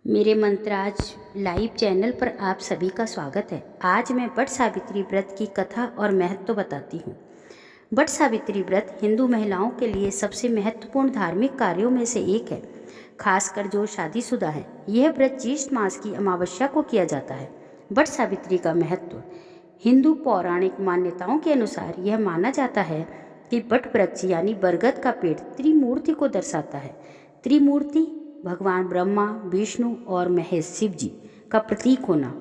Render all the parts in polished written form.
मेरे मंत्राज live channel पर आप सभी का स्वागत है। आज मैं वट सावित्री व्रत की कथा और महत्व बताती हूँ। वट सावित्री व्रत हिंदू महिलाओं के लिए सबसे महत्वपूर्ण धार्मिक कार्यों में से एक है, खासकर जो शादीशुदा है। यह व्रत ज्येष्ठ मास की अमावस्या को किया जाता है। वट सावित्री का महत्व। हिंदू पौराणिक मान्यताओं के अनुसार यह माना जाता है कि वट वृक्ष यानी बरगद का पेड़ त्रिमूर्ति को दर्शाता है। त्रिमूर्ति भगवान ब्रह्मा, विष्णु और महेश शिव जी का प्रतीक होना।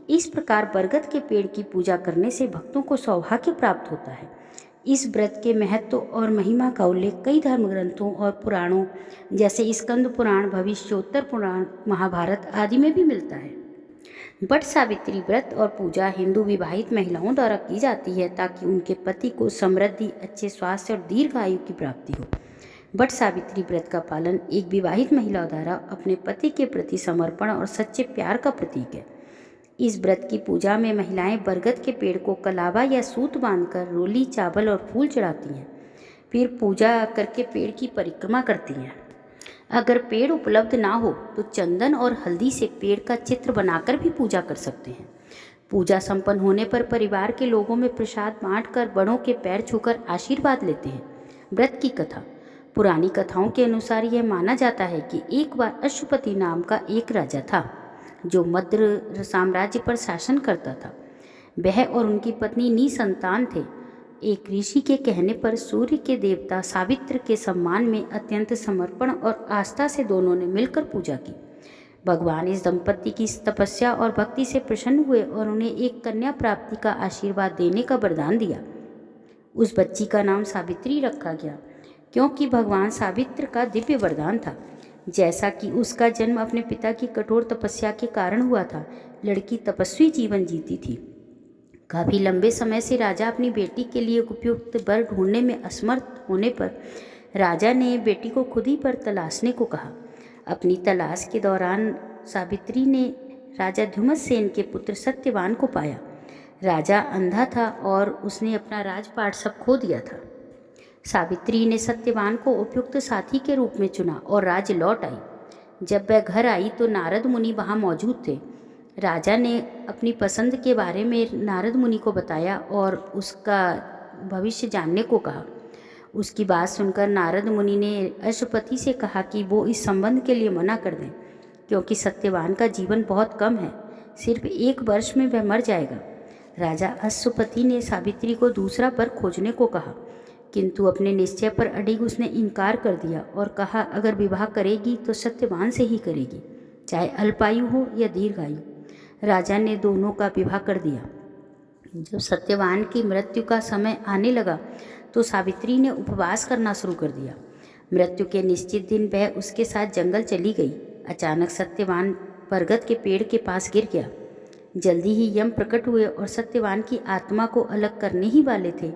इस प्रकार बरगद के पेड़ की पूजा करने से भक्तों को सौभाग्य प्राप्त होता है। इस व्रत के महत्व और महिमा का उल्लेख कई धर्म ग्रंथों और पुराणों जैसे स्कंद पुराण, भविष्योत्तर पुराण, महाभारत आदि में भी मिलता है। वट सावित्री व्रत और पूजा हिंदू विवाहित महिलाओं द्वारा की जाती है ताकि उनके पति को समृद्धि, अच्छे स्वास्थ्य और दीर्घ आयु की प्राप्ति हो। वट सावित्री व्रत का पालन एक विवाहित महिला द्वारा अपने पति के प्रति समर्पण और सच्चे प्यार का प्रतीक है। इस व्रत की पूजा में महिलाएं बरगद के पेड़ को कलावा या सूत बांधकर रोली, चावल और फूल चढ़ाती हैं। फिर पूजा करके पेड़ की परिक्रमा करती हैं। अगर पेड़ उपलब्ध ना हो तो चंदन और हल्दी से पेड़ का चित्र बनाकर भी पूजा कर सकते हैं। पूजा संपन्न होने पर परिवार के लोगों में प्रसाद बांटकर बड़ों के पैर छूकर आशीर्वाद लेते हैं। व्रत की कथा। पुरानी कथाओं के अनुसार यह माना जाता है कि एक बार अश्वपति नाम का एक राजा था जो मद्र साम्राज्य पर शासन करता था। वह और उनकी पत्नी निसंतान थे। एक ऋषि के कहने पर सूर्य के देवता सावित्र के सम्मान में अत्यंत समर्पण और आस्था से दोनों ने मिलकर पूजा की। भगवान इस दंपति की तपस्या और भक्ति से प्रसन्न हुए और उन्हें एक कन्या प्राप्ति का आशीर्वाद देने का वरदान दिया। उस बच्ची का नाम सावित्री रखा गया क्योंकि भगवान सावित्र का दिव्य वरदान था। जैसा कि उसका जन्म अपने पिता की कठोर तपस्या के कारण हुआ था, लड़की तपस्वी जीवन जीती थी। काफी लंबे समय से राजा अपनी बेटी के लिए उपयुक्त वर ढूंढने में असमर्थ होने पर राजा ने बेटी को खुद ही पर तलाशने को कहा। अपनी तलाश के दौरान सावित्री ने राजा ध्युमसेन के पुत्र सत्यवान को पाया। राजा अंधा था और उसने अपना राजपाट सब खो दिया था। सावित्री ने सत्यवान को उपयुक्त साथी के रूप में चुना और राज्य लौट आई। जब वह घर आई तो नारद मुनि वहां मौजूद थे। राजा ने अपनी पसंद के बारे में नारद मुनि को बताया और उसका भविष्य जानने को कहा। उसकी बात सुनकर नारद मुनि ने अश्वपति से कहा कि वो इस संबंध के लिए मना कर दें क्योंकि सत्यवान का जीवन बहुत कम है, सिर्फ 1 वर्ष में वह मर जाएगा। राजा अश्वपति ने सावित्री को दूसरा वर खोजने को कहा, किंतु अपने निश्चय पर अडिग उसने इनकार कर दिया और कहा अगर विवाह करेगी तो सत्यवान से ही करेगी, चाहे अल्पायु हो या दीर्घायु। राजा ने दोनों का विवाह कर दिया। जब सत्यवान की मृत्यु का समय आने लगा तो सावित्री ने उपवास करना शुरू कर दिया। मृत्यु के निश्चित दिन वह उसके साथ जंगल चली गई। अचानक सत्यवान बरगद के पेड़ के पास गिर गया। जल्दी ही यम प्रकट हुए और सत्यवान की आत्मा को अलग करने ही वाले थे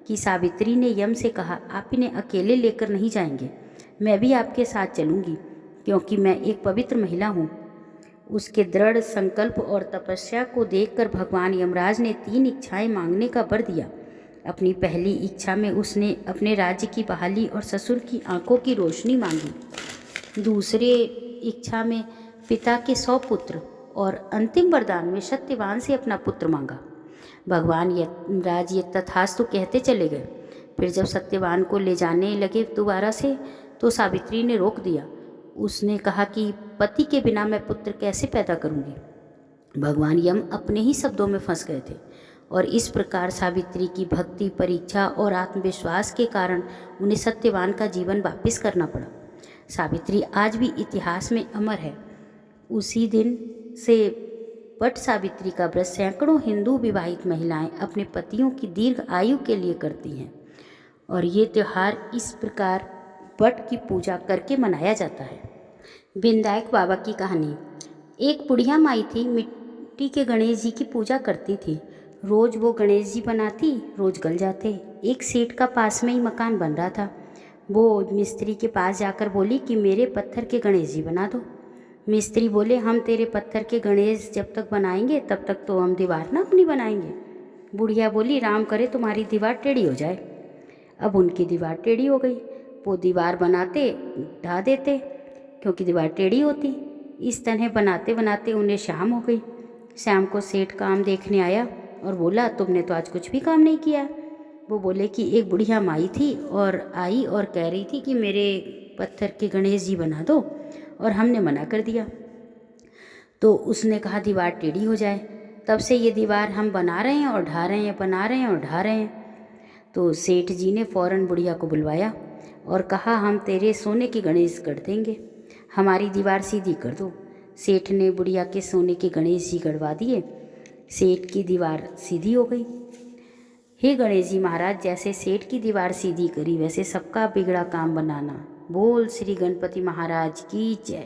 कि सावित्री ने यम से कहा, आप इन्हें अकेले लेकर नहीं जाएंगे, मैं भी आपके साथ चलूंगी क्योंकि मैं एक पवित्र महिला हूँ। उसके दृढ़ संकल्प और तपस्या को देखकर भगवान यमराज ने 3 इच्छाएं मांगने का वर दिया। अपनी पहली इच्छा में उसने अपने राज्य की बहाली और ससुर की आंखों की रोशनी मांगी। दूसरे इच्छा में पिता के 100 पुत्र और अंतिम वरदान में सत्यवान से अपना पुत्र मांगा। भगवान यमराज ये तथास्तु कहते चले गए। फिर जब सत्यवान को ले जाने लगे दोबारा से तो सावित्री ने रोक दिया। उसने कहा कि पति के बिना मैं पुत्र कैसे पैदा करूंगी। भगवान यम अपने ही शब्दों में फंस गए थे और इस प्रकार सावित्री की भक्ति, परीक्षा और आत्मविश्वास के कारण उन्हें सत्यवान का जीवन वापस करना पड़ा। सावित्री आज भी इतिहास में अमर है। उसी दिन से वट सावित्री का व्रत सैकड़ों हिंदू विवाहित महिलाएं अपने पतियों की दीर्घ आयु के लिए करती हैं और ये त्यौहार इस प्रकार वट की पूजा करके मनाया जाता है। विनायक बाबा की कहानी। एक बुढ़िया माई थी, मिट्टी के गणेश जी की पूजा करती थी। रोज वो गणेश जी बनाती, रोज गल जाते। एक सेठ का पास में ही मकान बन रहा था। वो मिस्त्री के पास जाकर बोली कि मेरे पत्थर के गणेश जी बना दो। मिस्त्री बोले, हम तेरे पत्थर के गणेश जब तक बनाएंगे तब तक तो हम दीवार ना अपनी बनाएंगे। बुढ़िया बोली, राम करे तुम्हारी दीवार टेढ़ी हो जाए। अब उनकी दीवार टेढ़ी हो गई। वो दीवार बनाते ढा देते क्योंकि दीवार टेढ़ी होती। इस तरह बनाते बनाते उन्हें शाम हो गई। शाम को सेठ काम देखने आया और बोला, तुमने तो आज कुछ भी काम नहीं किया। वो बोले कि एक बुढ़िया माई थी और आई और कह रही थी कि मेरे पत्थर के गणेश जी बना दो, और हमने मना कर दिया। तो उसने कहा दीवार टेढ़ी हो जाए। तब से ये दीवार हम बना रहे हैं और ढा रहे हैं, बना रहे हैं और ढा रहे हैं। तो सेठ जी ने फ़ौरन बुढ़िया को बुलवाया और कहा, हम तेरे सोने के गणेश कर देंगे, हमारी दीवार सीधी कर दो। सेठ ने बुढ़िया के सोने के गणेश जी गढ़वा दिए। सेठ की दीवार सीधी हो गई। हे गणेश जी महाराज, जैसे सेठ की दीवार सीधी करी वैसे सबका बिगड़ा काम बनाना। बोल श्री गणपति महाराज की जय।